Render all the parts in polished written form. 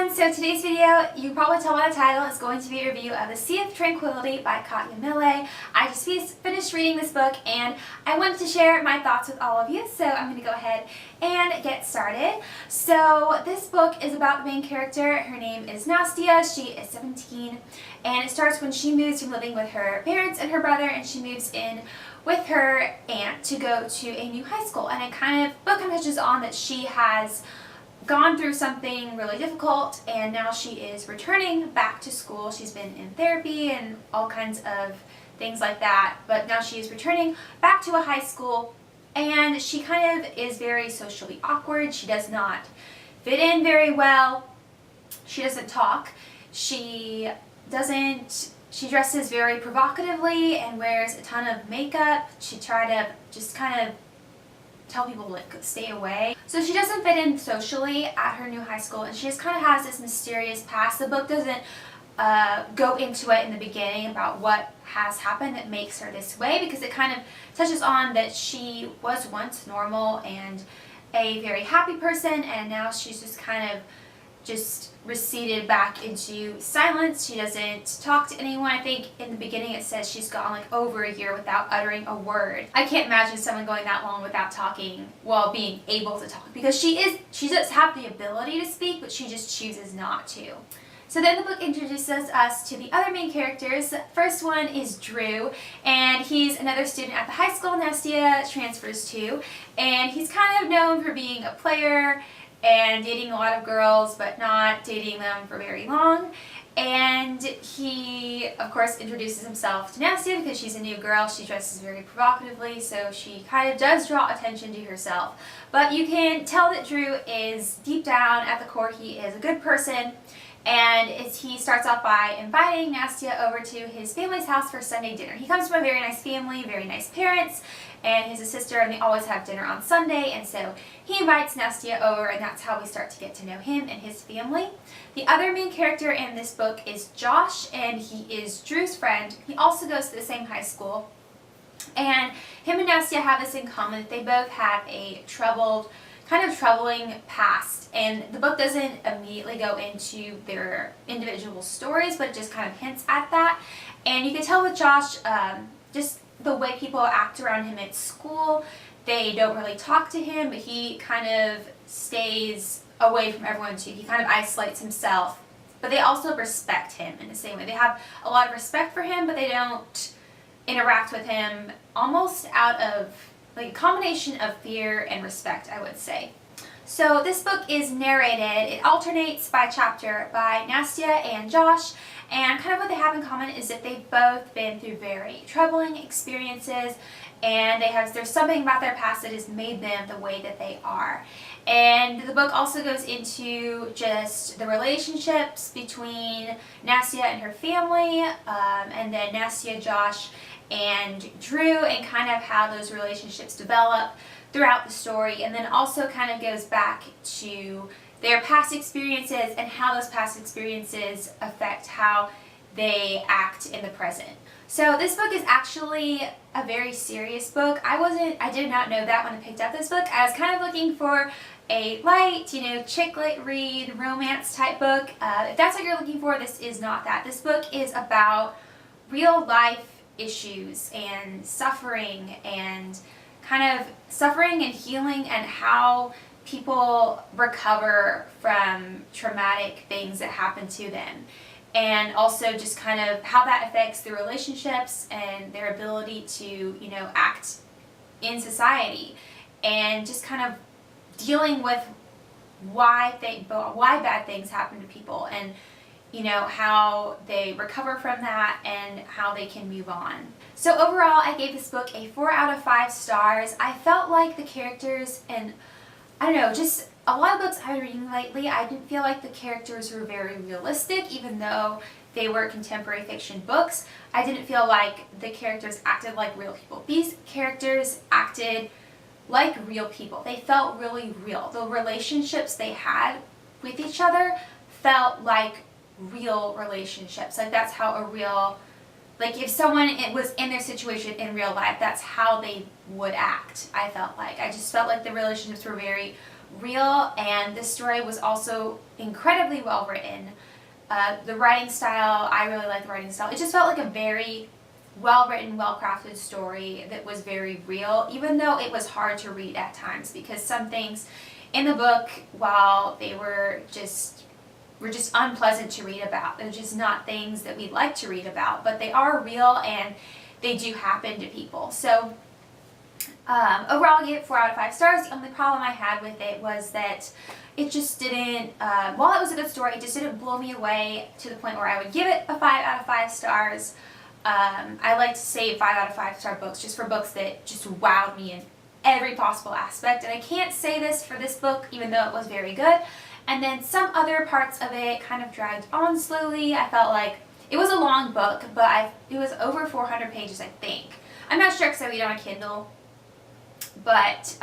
everyone, so today's video, you can probably tell by the title, is going to be a review of The Sea of Tranquility by Katja Millay. I just finished reading this book and I wanted to share my thoughts with all of you, so I'm going to go ahead and get started. So this book is about the main character. Her name is Nastia. She is 17 and it starts when she moves from living with her parents and her brother, and she moves in with her aunt to go to a new high school. And book kind of touches on that she has gone through something really difficult and now she is returning back to school. She's been in therapy and all kinds of things like that, but now she is returning back to a high school and she kind of is very socially awkward. She does not fit in very well. She doesn't talk. She dresses very provocatively and wears a ton of makeup. She tried to just kind of tell people to like stay away. So she doesn't fit in socially at her new high school, and she just kind of has this mysterious past. The book doesn't go into it in the beginning about what has happened that makes her this way, because it kind of touches on that she was once normal and a very happy person, and now she's just kind of receded back into silence. She doesn't talk to anyone. I think in the beginning it says she's gone like over a year without uttering a word. I can't imagine someone going that long without talking while being able to talk, because she does have the ability to speak, but she just chooses not to. So then the book introduces us to the other main characters. First one is Drew, and he's another student at the high school Nastia transfers to, and he's kind of known for being a player and dating a lot of girls, but not dating them for very long. And he, of course, introduces himself to Nastia because she's a new girl. She dresses very provocatively, so she kind of does draw attention to herself. But you can tell that Drew is, deep down at the core, he is a good person. And he starts off by inviting Nastia over to his family's house for Sunday dinner. He comes from a very nice family, very nice parents, and he's a sister, and they always have dinner on Sunday, and so he invites Nastia over, and that's how we start to get to know him and his family. The other main character in this book is Josh, and he is Drew's friend. He also goes to the same high school, and him and Nastia have this in common, that they both have a troubling past, and the book doesn't immediately go into their individual stories, but it just kind of hints at that. And you can tell with Josh, just the way people act around him at school. They don't really talk to him, but he kind of stays away from everyone too. He kind of isolates himself, but they also respect him in the same way. They have a lot of respect for him, but they don't interact with him, almost out of like a combination of fear and respect, I would say. So this book is narrated, it alternates by chapter by Nastia and Josh, and kind of what they have in common is that they've both been through very troubling experiences, and there's something about their past that has made them the way that they are. And the book also goes into just the relationships between Nastia and her family, and then Nastia, Josh, and Drew, and kind of how those relationships develop throughout the story, and then also kind of goes back to their past experiences and how those past experiences affect how they act in the present. So this book is actually a very serious book. I did not know that when I picked up this book. I was kind of looking for a light, chick lit read, romance type book. If that's what you're looking for, this is not that. This book is about real life issues and suffering and healing, and how people recover from traumatic things that happen to them, and also just kind of how that affects their relationships and their ability to act in society, and just kind of dealing with why bad things happen to people, and how they recover from that and how they can move on. So overall, I gave this book a 4 out of 5 stars. I felt like the characters, and I don't know, just a lot of books I've been reading lately, I didn't feel like the characters were very realistic, even though they were contemporary fiction books. I didn't feel like the characters acted like real people. These characters acted like real people. They felt really real. The relationships they had with each other felt like real relationships. Like that's how if someone was in their situation in real life, that's how they would act. I just felt like the relationships were very real, and this story was also incredibly well written. The writing style, I really like the writing style. It just felt like a very well written, well crafted story that was very real, even though it was hard to read at times, because some things in the book, while they were just unpleasant to read about, they're just not things that we like to read about, but they are real and they do happen to people. So overall, I gave it 4 out of 5 stars. The only problem I had with it was that it just didn't, while it was a good story, it just didn't blow me away to the point where I would give it a 5 out of 5 stars. I like to save 5 out of 5 star books just for books that just wowed me in every possible aspect, and I can't say this for this book, even though it was very good. And then some other parts of it kind of dragged on slowly. I felt like it was a long book, but it was over 400 pages, I think. I'm not sure because I read on a Kindle, but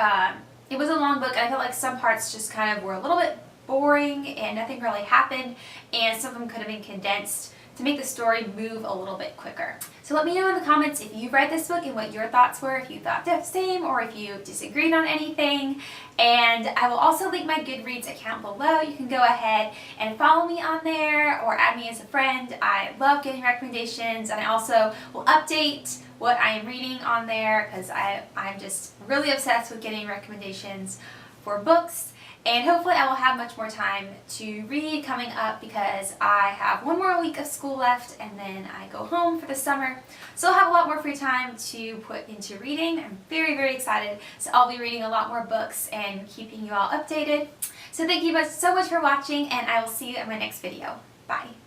it was a long book, and I felt like some parts just kind of were a little bit boring and nothing really happened, and some of them could have been condensed to make the story move a little bit quicker. So let me know in the comments if you read this book and what your thoughts were, if you thought the same or if you disagreed on anything. And I will also link my Goodreads account below. You can go ahead and follow me on there or add me as a friend. I love getting recommendations, and I also will update what I am reading on there because I'm just really obsessed with getting recommendations for books. And hopefully I will have much more time to read coming up because I have 1 more week of school left and then I go home for the summer. So I'll have a lot more free time to put into reading. I'm very, very excited. So I'll be reading a lot more books and keeping you all updated. So thank you so much for watching, and I will see you in my next video. Bye.